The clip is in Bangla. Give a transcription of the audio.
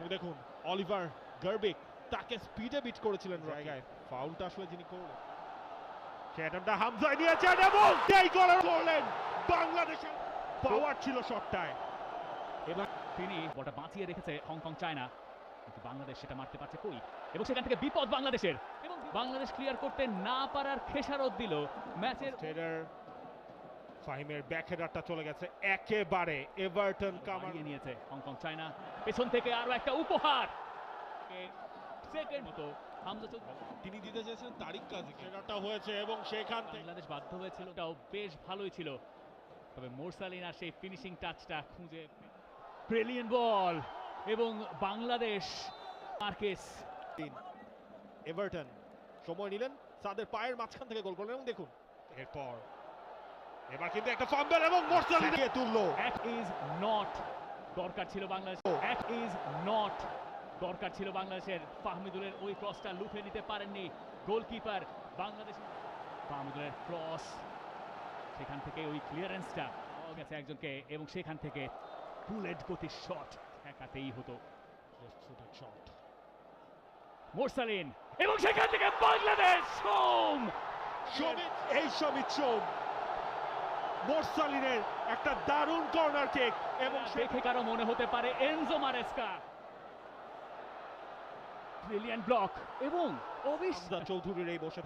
এবং দেখুন অলিভার গার্বিক তাকে স্পিডে বিট করেছিলেন জায়গায়, ফাউলটা আসলে যিনি করলেন সেটা হামজা নিয়েছেন এবং সেই গোল করলেন। বাংলাদেশের পাওয়ার ছিল শটটায়, এবার তিনি বলটা বাঁচিয়ে রেখেছে হংকং চায়না, কিন্তু বাংলাদেশ সেটা মারতে পারছে কই, এবং সেখান থেকে বিপদ বাংলাদেশের, এবং বাংলাদেশ ক্লিয়ার করতে না পারার খেসারত দিল ম্যাচের। হেডার ফাহিমের ব্যাক হেডারটা চলে গেছে একেবারে এভারটন কামারিয়ে নিয়েছে হংকং চায়না, পেছন থেকে আরো একটা উপহার, সেকেন্ড মতো হামজা তিনি দিতে চেয়েছেন তারিক কাজী, হেডারটা হয়েছে এবং সেখান থেকে বাংলাদেশ বাধ্য হয়েছিল, এটাও বেশ ভালোই ছিল, তবে মোরসালিন আর সেই ফিনিশিং টাচটা খুঁজে, ব্রিলিয়েন্ট বল, এবং বাংলাদেশ মার্কেস এভারটন সময় নিলেন, সাদের পায়ের মাঝখান থেকে গোল করলেন এবং দেখুন এরপর এবার কিন্তু একটা ফাম্বল এবং মোরসালিনকে তুললো। এক ইজ নট দরকার ছিল বাংলাদেশ, এক ইজ নট দরকার ছিল বাংলাদেশের। ফাহমিদুলের ওই ক্রসটা লুফে নিতে পারেননি গোলকিপার বাংলাদেশ। ফাহমিদুলের ক্রস, সেখান থেকে ওই ক্লিয়ারেন্সটা পাওয়া গেছে একজনকে, এবং সেখান থেকে বুলেট গতির শট ঠেকাতেই হতো। শট মোরসালিন, এবং সেখান থেকে বাংলাদেশ সমিত সোম মোরসালিনের একটা দারুণ কর্নার কিক, এবং দেখে কারো মনে হতে পারে এনজো মারেস্কা, ব্রিলিয়ান্ট ব্লক, এবং চৌধুরীর এই বসে